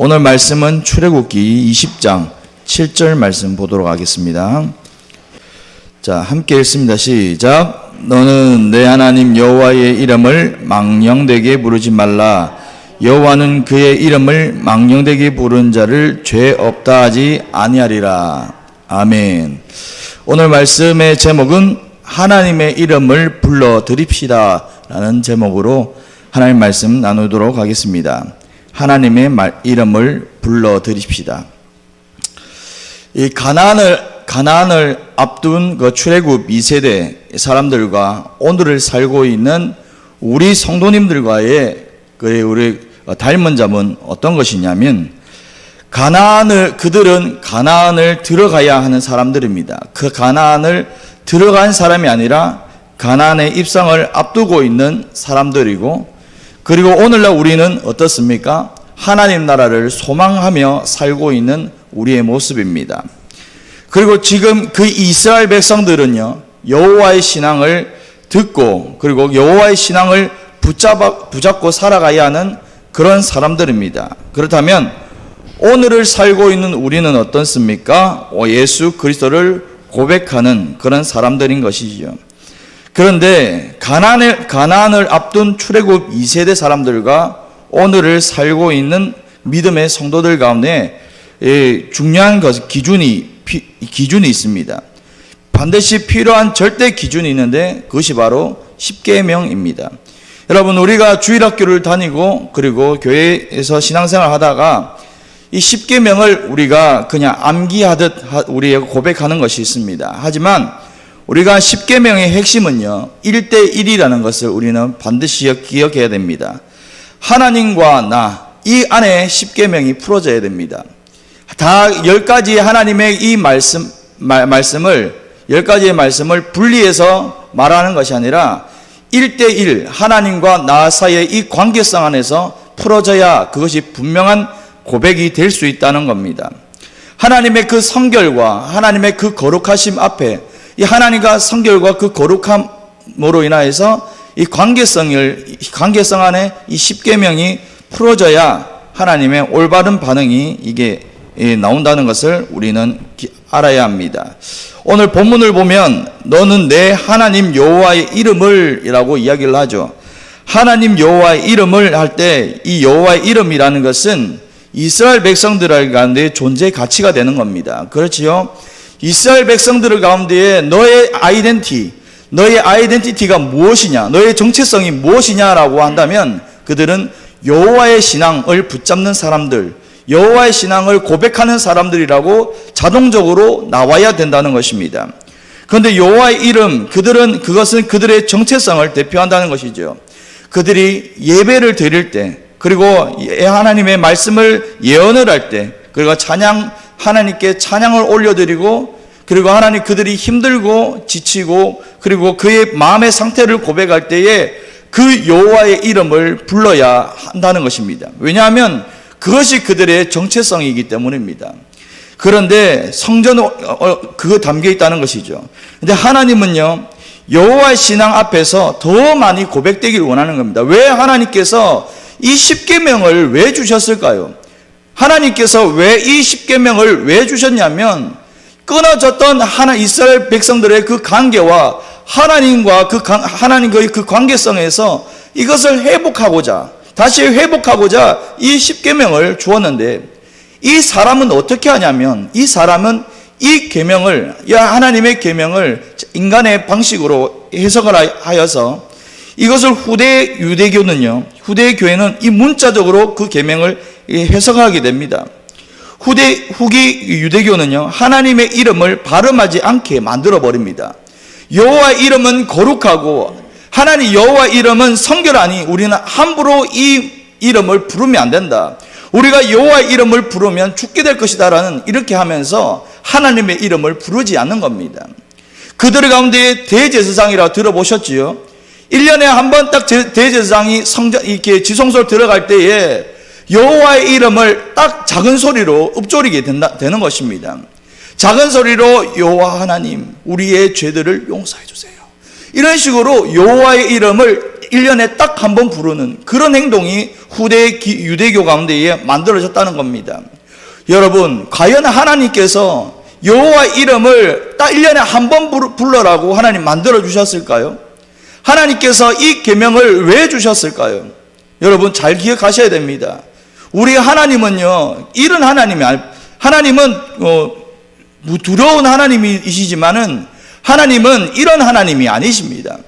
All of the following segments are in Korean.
오늘 말씀은 출애굽기 20장 7절 말씀 보도록 하겠습니다. 자, 함께 읽습니다. 시작. 너는 내 하나님 여호와의 이름을 망령되게 부르지 말라. 여호와는 그의 이름을 망령되게 부른 자를 죄 없다 하지 아니하리라. 아멘. 오늘 말씀의 제목은 하나님의 이름을 불러 드립시다 라는 제목으로 하나님 말씀 나누도록 하겠습니다. 하나님의 이름을 불러 드립시다. 이 가나안을 앞둔 그 출애굽 2세대 사람들과 오늘을 살고 있는 우리 성도님들과의 우리 닮은 점은 어떤 것이냐면, 그들은 가나안을 들어가야 하는 사람들입니다. 그 가나안을 들어간 사람이 아니라 가나안의 입성을 앞두고 있는 사람들이고, 그리고 오늘날 우리는 어떻습니까? 하나님 나라를 소망하며 살고 있는 우리의 모습입니다. 그리고 지금 그 이스라엘 백성들은요, 여호와의 신앙을 듣고 그리고 여호와의 신앙을 붙잡고 살아가야 하는 그런 사람들입니다. 그렇다면 오늘을 살고 있는 우리는 어떻습니까? 예수 그리스도를 고백하는 그런 사람들인 것이지요. 그런데 가나안을 앞둔 출애굽 2세대 사람들과 오늘을 살고 있는 믿음의 성도들 가운데 중요한 기준이 있습니다. 반드시 필요한 절대 기준이 있는데 그것이 바로 십계명입니다. 여러분, 우리가 주일학교를 다니고 그리고 교회에서 신앙생활을 하다가 이 십계명을 우리가 그냥 암기하듯 우리가 고백하는 것이 있습니다. 하지만 우리가 십계명의 핵심은요, 1대1이라는 것을 우리는 반드시 기억해야 됩니다. 하나님과 나, 이 안에 십계명이 풀어져야 됩니다. 다 10가지 하나님의 이 말씀을 10가지의 말씀을 분리해서 말하는 것이 아니라 1대1 하나님과 나 사이의 이 관계성 안에서 풀어져야 그것이 분명한 고백이 될 수 있다는 겁니다. 하나님의 그 성결과 하나님의 그 거룩하심 앞에 이 하나님과 성결과 그 거룩함으로 인하여서 이 관계성 안에 이 십계명이 풀어져야 하나님의 올바른 반응이 이게 나온다는 것을 우리는 알아야 합니다. 오늘 본문을 보면 너는 내 하나님 여호와의 이름을 이라고 이야기를 하죠. 하나님 여호와의 이름을 할 때 이 여호와의 이름이라는 것은 이스라엘 백성들 가운데 존재 가치가 되는 겁니다. 그렇지요? 이스라엘 백성들 가운데 너의 아이덴티티가 무엇이냐, 너의 정체성이 무엇이냐라고 한다면 그들은 여호와의 신앙을 붙잡는 사람들, 여호와의 신앙을 고백하는 사람들이라고 자동적으로 나와야 된다는 것입니다. 그런데 여호와의 이름, 그것은 그들의 정체성을 대표한다는 것이죠. 그들이 예배를 드릴 때, 그리고 하나님의 말씀을 예언을 할 때, 그리고 하나님께 찬양을 올려드리고, 그리고 그들이 힘들고 지치고 그리고 그의 마음의 상태를 고백할 때에 그 여호와의 이름을 불러야 한다는 것입니다. 왜냐하면 그것이 그들의 정체성이기 때문입니다. 그런데 성전은 그거 담겨 있다는 것이죠. 근데 하나님은요, 여호와의 신앙 앞에서 더 많이 고백되기를 원하는 겁니다. 왜 하나님께서 이 십계명을 왜 주셨을까요? 하나님께서 왜 이 십계명을 왜 주셨냐면, 끊어졌던 이스라엘 백성들의 그 관계와 하나님과 하나님과의 그 관계성에서 이것을 다시 회복하고자 이 십계명을 주었는데, 이 사람은 어떻게 하냐면, 이 사람은 이 계명을, 하나님의 계명을 인간의 방식으로 해석을 하여서 이것을 후대 교회는 이 문자적으로 그 계명을 해석하게 됩니다. 후기 유대교는요, 하나님의 이름을 발음하지 않게 만들어 버립니다. 여호와의 이름은 거룩하고 하나님 여호와의 이름은 성결하니 우리는 함부로 이 이름을 부르면 안 된다. 우리가 여호와의 이름을 부르면 죽게 될 것이다라는, 이렇게 하면서 하나님의 이름을 부르지 않는 겁니다. 그들 가운데 대제사장이라고 들어보셨지요? 1년에 한 번 딱 대제사장이 이렇게 지성소를 들어갈 때에 여호와의 이름을 딱 작은 소리로 읊조리게 되는 것입니다. 작은 소리로 여호와 하나님, 우리의 죄들을 용서해 주세요. 이런 식으로 여호와의 이름을 1년에 딱 한 번 부르는 그런 행동이 후대 유대교 가운데에 만들어졌다는 겁니다. 여러분, 과연 하나님께서 여호와 이름을 딱 1년에 한 번 불러라고 하나님 만들어 주셨을까요? 하나님께서 이 계명을 왜 주셨을까요? 여러분 잘 기억하셔야 됩니다. 우리 하나님은요, 이런 하나님은 두려운 하나님이시지만은 하나님은 이런 하나님이 아니십니다.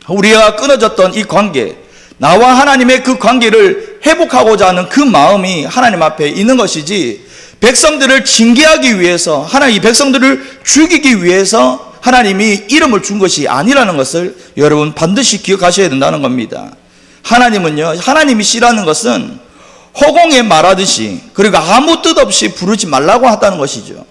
우리가 끊어졌던 이 관계, 나와 하나님의 그 관계를 회복하고자 하는 그 마음이 하나님 앞에 있는 것이지, 백성들을 징계하기 위해서, 하나님 백성들을 죽이기 위해서 하나님이 이름을 준 것이 아니라는 것을 여러분 반드시 기억하셔야 된다는 겁니다. 하나님은요, 하나님이 싫어하는 것은 허공에 말하듯이, 그리고 아무 뜻 없이 부르지 말라고 한다는 것이죠.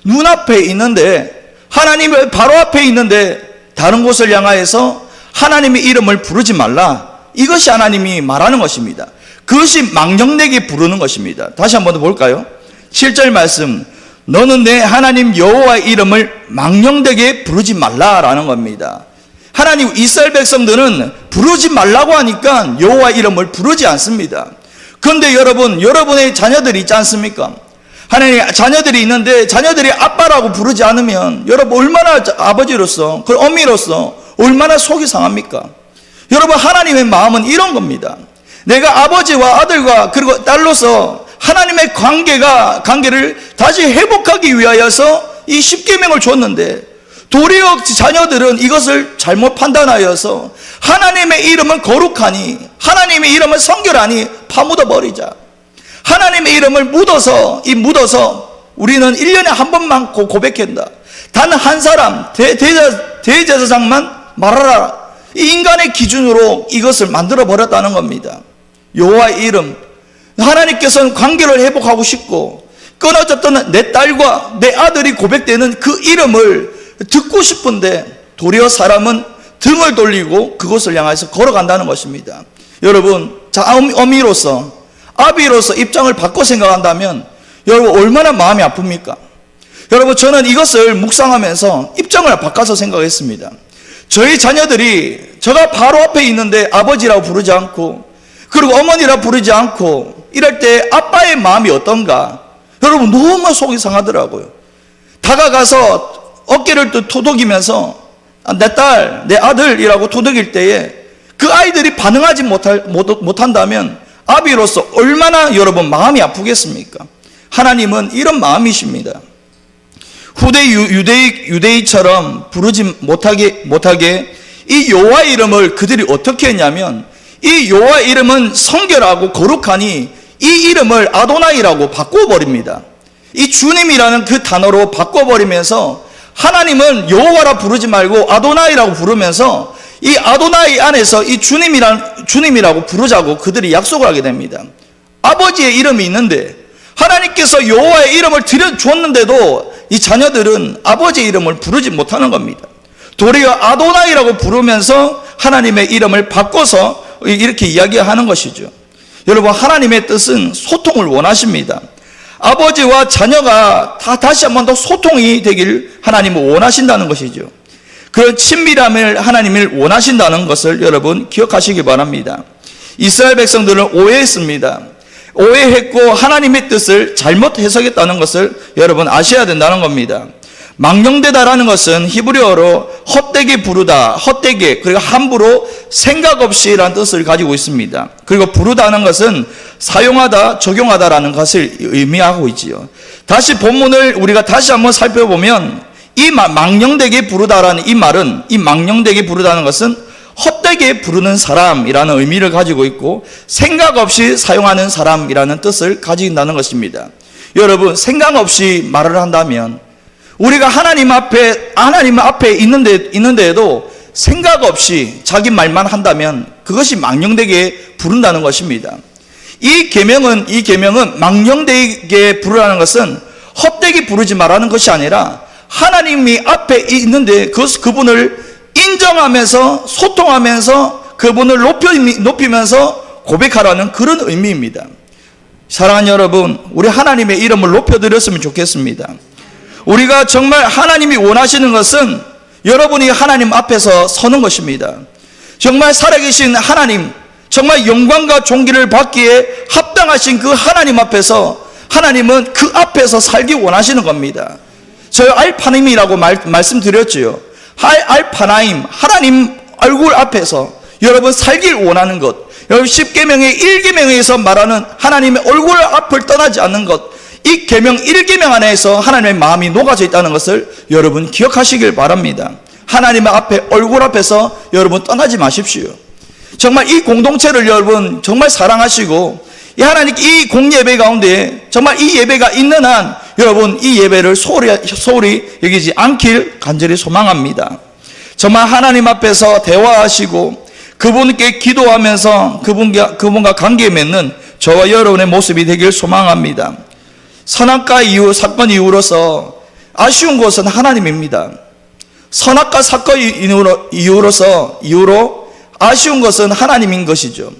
눈앞에 있는데, 하나님의 바로 앞에 있는데 다른 곳을 향하여서 하나님의 이름을 부르지 말라, 이것이 하나님이 말하는 것입니다. 그것이 망령되게 부르는 것입니다. 다시 한번 더 볼까요? 7절 말씀, 너는 내 하나님 여호와의 이름을 망령되게 부르지 말라라는 겁니다. 하나님, 이스라엘 백성들은 부르지 말라고 하니까 여호와 이름을 부르지 않습니다. 그런데 여러분, 여러분의 자녀들이 있지 않습니까? 하나님 자녀들이 있는데 자녀들이 아빠라고 부르지 않으면 여러분 얼마나 아버지로서, 그 어미로서 얼마나 속이 상합니까? 여러분, 하나님의 마음은 이런 겁니다. 내가 아버지와 아들과 그리고 딸로서 하나님의 관계를 다시 회복하기 위하여서 이 십계명을 줬는데, 도리어 자녀들은 이것을 잘못 판단하여서 하나님의 이름은 거룩하니, 하나님의 이름은 성결하니 파묻어 버리자. 하나님의 이름을 묻어서 우리는 1년에 한 번만 고백한다. 단 한 사람, 대제사장만 말하라. 이 인간의 기준으로 이것을 만들어 버렸다는 겁니다. 여호와의 이름, 하나님께서는 관계를 회복하고 싶고 끊어졌던 내 딸과 내 아들이 고백되는 그 이름을 듣고 싶은데, 도리어 사람은 등을 돌리고 그곳을 향해서 걸어간다는 것입니다. 여러분, 어미로서, 아비로서 입장을 바꿔 생각한다면 여러분 얼마나 마음이 아픕니까? 여러분, 저는 이것을 묵상하면서 입장을 바꿔서 생각했습니다. 저희 자녀들이 제가 바로 앞에 있는데 아버지라고 부르지 않고, 그리고 어머니라고 부르지 않고 이럴 때 아빠의 마음이 어떤가? 여러분, 너무 속이 상하더라고요. 다가가서 어깨를 또 토독이면서 내 딸, 내 아들이라고 토독일 때에 그 아이들이 반응하지 못한다면 아비로서 얼마나 여러분 마음이 아프겠습니까? 하나님은 이런 마음이십니다. 후대 유대인처럼 부르지 못하게 이 여호와 이름을 그들이 어떻게 했냐면, 이 여호와 이름은 성결하고 거룩하니 이 이름을 아도나이라고 바꿔버립니다. 이 주님이라는 그 단어로 바꿔버리면서 하나님은 여호와라 부르지 말고 아도나이라고 부르면서 이 아도나이 안에서 이 주님이라고 부르자고 그들이 약속을 하게 됩니다. 아버지의 이름이 있는데 하나님께서 여호와의 이름을 들여줬는데도 이 자녀들은 아버지의 이름을 부르지 못하는 겁니다. 도리어 아도나이라고 부르면서 하나님의 이름을 바꿔서 이렇게 이야기하는 것이죠. 여러분, 하나님의 뜻은 소통을 원하십니다. 아버지와 자녀가 다시 한 번 더 소통이 되길 하나님은 원하신다는 것이죠. 그런 친밀함을 하나님을 원하신다는 것을 여러분 기억하시기 바랍니다. 이스라엘 백성들은 오해했습니다. 오해했고 하나님의 뜻을 잘못 해석했다는 것을 여러분 아셔야 된다는 겁니다. 망령되다라는 것은 히브리어로 헛되게 부르다, 헛되게, 그리고 함부로 생각 없이라는 뜻을 가지고 있습니다. 그리고 부르다는 것은 사용하다, 적용하다라는 것을 의미하고 있지요. 다시 본문을 우리가 다시 한번 살펴보면 이 망령되게 부르다라는 이 말은, 이 망령되게 부르다는 것은 헛되게 부르는 사람이라는 의미를 가지고 있고 생각 없이 사용하는 사람이라는 뜻을 가진다는 것입니다. 여러분, 생각 없이 말을 한다면 우리가 하나님 앞에 있는데도 생각 없이 자기 말만 한다면 그것이 망령되게 부른다는 것입니다. 이 계명은 망령되게 부르라는 것은 헛되게 부르지 말라는 것이 아니라 하나님이 앞에 있는데 그분을 인정하면서 소통하면서 그분을 높이면서 고백하라는 그런 의미입니다. 사랑하는 여러분, 우리 하나님의 이름을 높여드렸으면 좋겠습니다. 우리가 정말 하나님이 원하시는 것은 여러분이 하나님 앞에서 서는 것입니다. 정말 살아계신 하나님, 정말 영광과 존귀를 받기에 합당하신 그 하나님 앞에서 하나님은 그 앞에서 살기 원하시는 겁니다. 저 알파님이라고 말씀드렸지요. 알파나임, 하나님 얼굴 앞에서 여러분 살길 원하는 것, 여러분 10계명의 1계명에서 말하는 하나님의 얼굴 앞을 떠나지 않는 것, 이 계명 1계명 안에서 하나님의 마음이 녹아져 있다는 것을 여러분 기억하시길 바랍니다. 하나님의 앞에, 얼굴 앞에서 여러분 떠나지 마십시오. 정말 이 공동체를 여러분 정말 사랑하시고 이 하나님 이 공예배 가운데 정말 이 예배가 있는 한 여러분 이 예배를 소홀히 여기지 않길 간절히 소망합니다. 정말 하나님 앞에서 대화하시고 그분께 기도하면서 그분과 관계 맺는 저와 여러분의 모습이 되길 소망합니다. 선악과 이후 사건 이후로서 아쉬운 것은 하나님입니다. 선악과 사건 이후로 아쉬운 것은 하나님인 것이죠.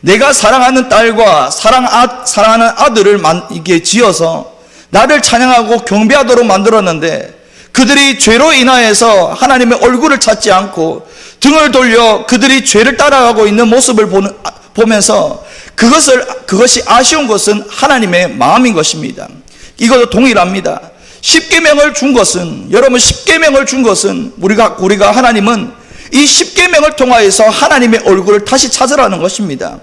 내가 사랑하는 딸과 사랑하는 아들을 이렇게 지어서 나를 찬양하고 경배하도록 만들었는데 그들이 죄로 인하여서 하나님의 얼굴을 찾지 않고 등을 돌려 그들이 죄를 따라가고 있는 모습을 보면서 그것이 아쉬운 것은 하나님의 마음인 것입니다. 이것도 동일합니다. 10계명을 준 것은, 여러분 10계명을 준 것은 우리가 하나님은 이 10계명을 통하여서 하나님의 얼굴을 다시 찾으라는 것입니다.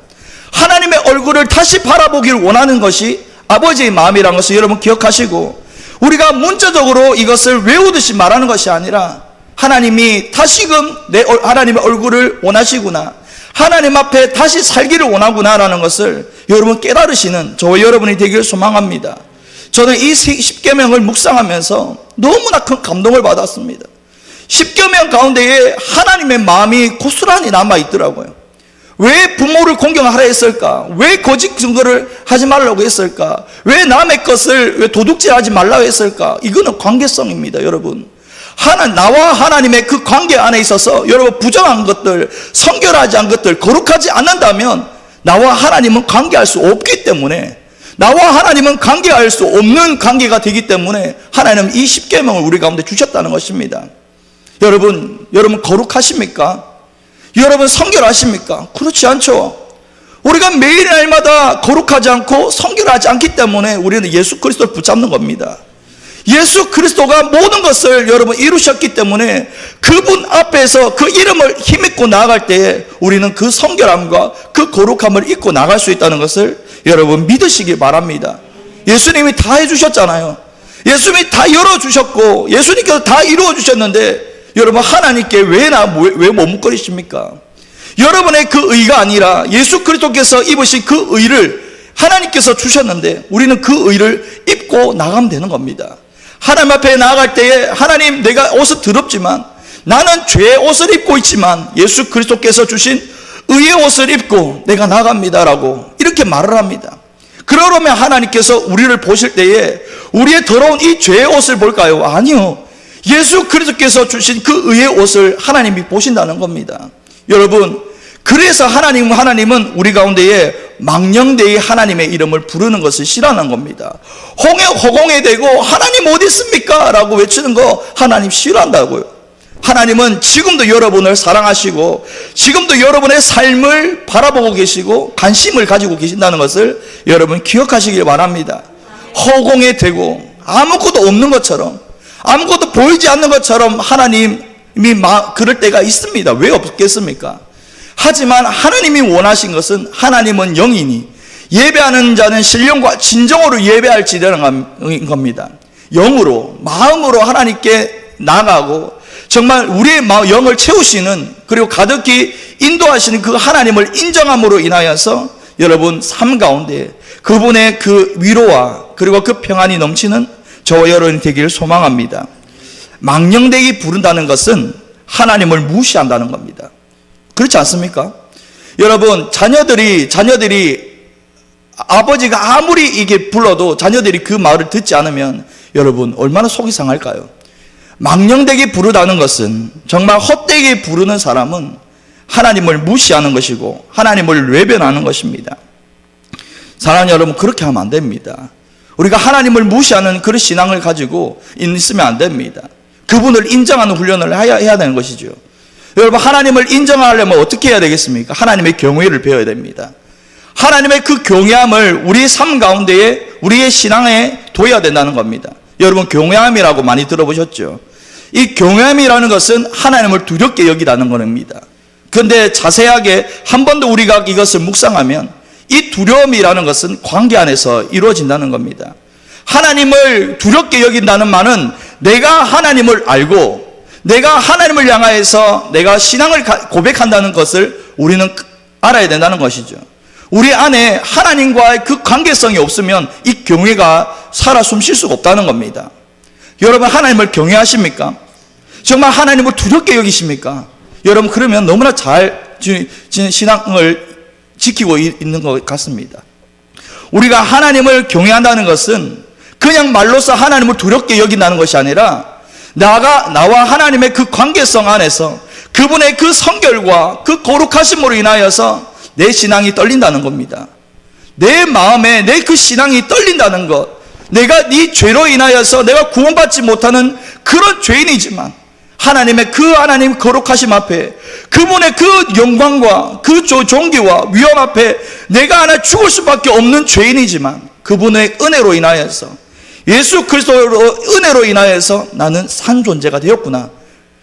하나님의 얼굴을 다시 바라보길 원하는 것이 아버지의 마음이라는 것을 여러분 기억하시고, 우리가 문자적으로 이것을 외우듯이 말하는 것이 아니라 하나님이 다시금 하나님의 얼굴을 원하시구나, 하나님 앞에 다시 살기를 원하구나라는 것을 여러분 깨달으시는 저와 여러분이 되기를 소망합니다. 저는 이 10계명을 묵상하면서 너무나 큰 감동을 받았습니다. 10계명 가운데에 하나님의 마음이 고스란히 남아있더라고요. 왜 부모를 공경하라 했을까? 왜 거짓 증거를 하지 말라고 했을까? 왜 남의 것을 왜 도둑질하지 말라고 했을까? 이거는 관계성입니다, 여러분. 나와 하나님의 그 관계 안에 있어서 여러분 부정한 것들, 성결하지 않은 것들, 거룩하지 않는다면 나와 하나님은 관계할 수 없기 때문에, 나와 하나님은 관계할 수 없는 관계가 되기 때문에 하나님은 이 10계명을 우리 가운데 주셨다는 것입니다. 여러분 거룩하십니까? 여러분 성결하십니까? 그렇지 않죠. 우리가 매일 날마다 거룩하지 않고 성결하지 않기 때문에 우리는 예수 그리스도를 붙잡는 겁니다. 예수 그리스도가 모든 것을 여러분 이루셨기 때문에 그분 앞에서 그 이름을 힘입고 나아갈 때에 우리는 그 성결함과 그 거룩함을 입고 나갈 수 있다는 것을 여러분 믿으시기 바랍니다. 예수님이 다 해주셨잖아요. 예수님이 다 열어주셨고 예수님께서 다 이루어주셨는데 여러분 하나님께 왜 머뭇거리십니까? 여러분의 그 의가 아니라 예수 그리스도께서 입으신 그 의를 하나님께서 주셨는데 우리는 그 의를 입고 나가면 되는 겁니다. 하나님 앞에 나아갈 때에 하나님, 내가 옷은 더럽지만 나는 죄의 옷을 입고 있지만 예수 그리스도께서 주신 의의 옷을 입고 내가 나갑니다라고 이렇게 말을 합니다. 그러면 하나님께서 우리를 보실 때에 우리의 더러운 이 죄의 옷을 볼까요? 아니요. 예수 그리스도께서 주신 그 의의 옷을 하나님이 보신다는 겁니다. 여러분, 그래서 하나님은 우리 가운데에 망령되이 하나님의 이름을 부르는 것을 싫어하는 겁니다. 허공에 대고 하나님 어디 있습니까? 라고 외치는 거 하나님 싫어한다고요. 하나님은 지금도 여러분을 사랑하시고 지금도 여러분의 삶을 바라보고 계시고 관심을 가지고 계신다는 것을 여러분 기억하시길 바랍니다. 허공에 대고 아무것도 없는 것처럼, 아무것도 보이지 않는 것처럼 하나님이 그럴 때가 있습니다. 왜 없겠습니까? 하지만 하나님이 원하신 것은, 하나님은 영이니 예배하는 자는 신령과 진정으로 예배할지라는 겁니다. 영으로, 마음으로 하나님께 나가고 정말 우리의 영을 채우시는, 그리고 가득히 인도하시는 그 하나님을 인정함으로 인하여서 여러분 삶 가운데 그분의 그 위로와 그리고 그 평안이 넘치는 저와 여러분이 되기를 소망합니다. 망령되이 부른다는 것은 하나님을 무시한다는 겁니다. 그렇지 않습니까? 여러분, 자녀들이 아버지가 아무리 이게 불러도 자녀들이 그 말을 듣지 않으면 여러분 얼마나 속이 상할까요? 망령되게 부르다는 것은, 정말 헛되게 부르는 사람은 하나님을 무시하는 것이고 하나님을 외변하는 것입니다. 사랑하는 여러분, 그렇게 하면 안 됩니다. 우리가 하나님을 무시하는 그런 신앙을 가지고 있으면 안 됩니다. 그분을 인정하는 훈련을 해야 되는 것이죠. 여러분, 하나님을 인정하려면 어떻게 해야 되겠습니까? 하나님의 경외를 배워야 됩니다. 하나님의 그 경외함을 우리의 삶 가운데에, 우리의 신앙에 둬야 된다는 겁니다. 여러분, 경외함이라고 많이 들어보셨죠? 이 경외함이라는 것은 하나님을 두렵게 여기라는 겁니다. 그런데 자세하게 한 번 더 우리가 이것을 묵상하면 이 두려움이라는 것은 관계 안에서 이루어진다는 겁니다. 하나님을 두렵게 여긴다는 말은 내가 하나님을 알고 내가 하나님을 향하여서 내가 신앙을 고백한다는 것을 우리는 알아야 된다는 것이죠. 우리 안에 하나님과의 그 관계성이 없으면 이 경외가 살아 숨쉴 수가 없다는 겁니다. 여러분, 하나님을 경외하십니까? 정말 하나님을 두렵게 여기십니까? 여러분, 그러면 너무나 잘 신앙을 지키고 있는 것 같습니다. 우리가 하나님을 경외한다는 것은 그냥 말로써 하나님을 두렵게 여긴다는 것이 아니라 나와 하나님의 그 관계성 안에서 그분의 그 성결과 그 거룩하심으로 인하여서 내 신앙이 떨린다는 겁니다. 내 마음에 내 그 신앙이 떨린다는 것, 내가 네 죄로 인하여서 내가 구원받지 못하는 그런 죄인이지만 하나님 거룩하심 앞에 그분의 그 영광과 그 존귀와 위엄 앞에 내가 하나 죽을 수밖에 없는 죄인이지만 그분의 은혜로 인하여서 예수 그리스도로 은혜로 인하여서 나는 산 존재가 되었구나.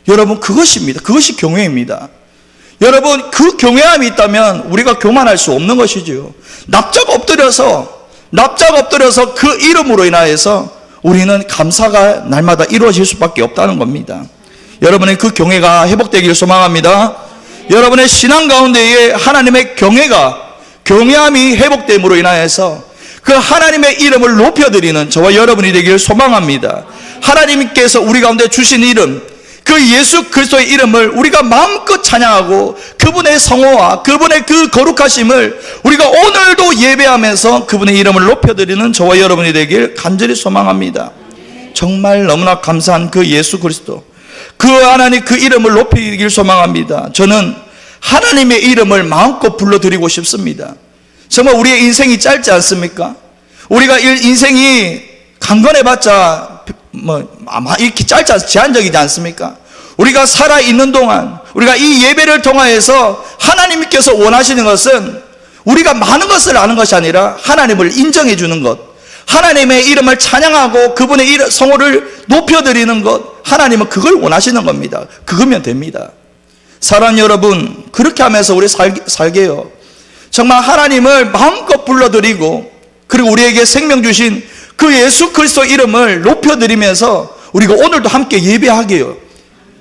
여러분, 그것입니다. 그것이 경외입니다. 여러분, 그 경외함이 있다면 우리가 교만할 수 없는 것이지요. 납작 엎드려서 그 이름으로 인하여서 우리는 감사가 날마다 이루어질 수밖에 없다는 겁니다. 여러분의 그 경외가 회복되기를 소망합니다. 여러분의 신앙 가운데에 하나님의 경외함이 회복됨으로 인하여서 그 하나님의 이름을 높여드리는 저와 여러분이 되기를 소망합니다. 하나님께서 우리 가운데 주신 이름, 그 예수 그리스도의 이름을 우리가 마음껏 찬양하고 그분의 성호와 그분의 그 거룩하심을 우리가 오늘도 예배하면서 그분의 이름을 높여드리는 저와 여러분이 되길 간절히 소망합니다. 정말 너무나 감사한 그 예수 그리스도, 그 하나님 그 이름을 높이길 소망합니다. 저는 하나님의 이름을 마음껏 불러드리고 싶습니다. 정말 우리의 인생이 짧지 않습니까? 우리가 인생이 강건해봤자 아마 이렇게 제한적이지 않습니까? 우리가 살아있는 동안 우리가 이 예배를 통하여서 하나님께서 원하시는 것은 우리가 많은 것을 아는 것이 아니라 하나님을 인정해 주는 것, 하나님의 이름을 찬양하고 그분의 성호를 높여드리는 것, 하나님은 그걸 원하시는 겁니다. 그거면 됩니다. 사랑 여러분, 그렇게 하면서 우리 살게요. 정말 하나님을 마음껏 불러드리고 그리고 우리에게 생명 주신 그 예수 그리스도 이름을 높여드리면서 우리가 오늘도 함께 예배하게요.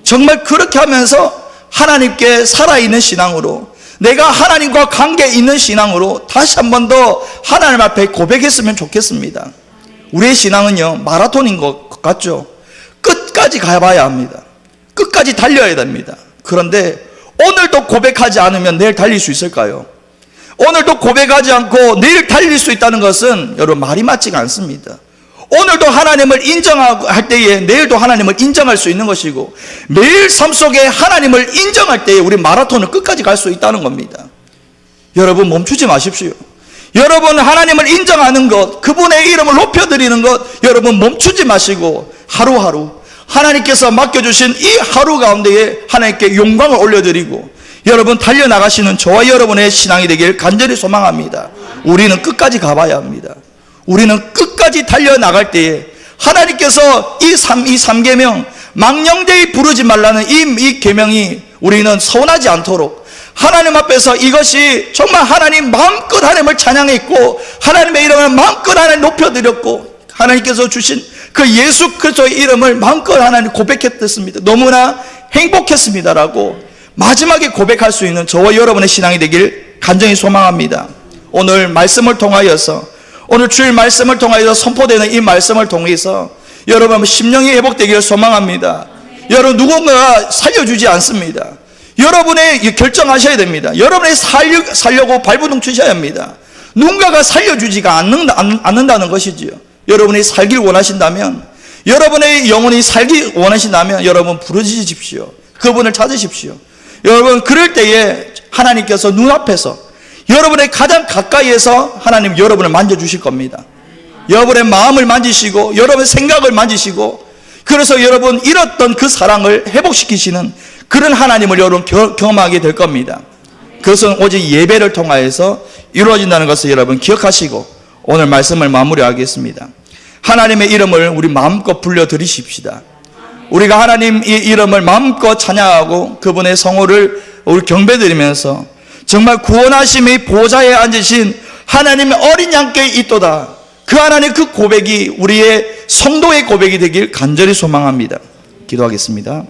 정말 그렇게 하면서 하나님께 살아있는 신앙으로, 내가 하나님과 관계 있는 신앙으로 다시 한 번 더 하나님 앞에 고백했으면 좋겠습니다. 우리의 신앙은요, 마라톤인 것 같죠? 끝까지 가봐야 합니다. 끝까지 달려야 됩니다. 그런데 오늘도 고백하지 않으면 내일 달릴 수 있을까요? 오늘도 고백하지 않고 내일 달릴 수 있다는 것은 여러분 말이 맞지가 않습니다. 오늘도 하나님을 인정할 때에 내일도 하나님을 인정할 수 있는 것이고, 매일 삶 속에 하나님을 인정할 때에 우리 마라톤을 끝까지 갈 수 있다는 겁니다. 여러분, 멈추지 마십시오. 여러분, 하나님을 인정하는 것, 그분의 이름을 높여드리는 것, 여러분 멈추지 마시고 하루하루 하나님께서 맡겨주신 이 하루 가운데에 하나님께 영광을 올려드리고 여러분 달려나가시는 저와 여러분의 신앙이 되길 간절히 소망합니다. 우리는 끝까지 가봐야 합니다. 우리는 끝까지 달려나갈 때에 하나님께서 이 3계명, 망령되이 부르지 말라는 이 계명이 우리는 서운하지 않도록 하나님 앞에서 이것이 정말 하나님 마음껏 하나님을 찬양했고 하나님의 이름을 마음껏 하나님 높여드렸고 하나님께서 주신 그 예수 그리스도의 이름을 마음껏 하나님 고백했습니다. 너무나 행복했습니다라고 마지막에 고백할 수 있는 저와 여러분의 신앙이 되길 간절히 소망합니다. 오늘 말씀을 통하여서, 오늘 주일 말씀을 통하여서 선포되는 이 말씀을 통해서 여러분 심령이 회복되기를 소망합니다. 여러분, 누군가가 살려주지 않습니다. 여러분의 결정하셔야 됩니다. 여러분이 살려고 발버둥 치셔야 합니다. 누군가가 살려주지가 않는다는 것이지요. 여러분이 살길 원하신다면, 여러분의 영혼이 살기 원하신다면 여러분 부르짖으십시오. 그분을 찾으십시오. 여러분, 그럴 때에 하나님께서 눈앞에서 여러분의 가장 가까이에서 하나님 여러분을 만져주실 겁니다. 여러분의 마음을 만지시고 여러분의 생각을 만지시고, 그래서 여러분 잃었던 그 사랑을 회복시키시는 그런 하나님을 여러분 경험하게 될 겁니다. 그것은 오직 예배를 통하여서 이루어진다는 것을 여러분 기억하시고 오늘 말씀을 마무리하겠습니다. 하나님의 이름을 우리 마음껏 불러드리십시다. 우리가 하나님의 이름을 마음껏 찬양하고 그분의 성호를 우리 경배드리면서 정말 구원하심의 보좌에 앉으신 하나님의 어린 양께 있도다. 그 하나님 그 고백이 우리의 성도의 고백이 되길 간절히 소망합니다. 기도하겠습니다.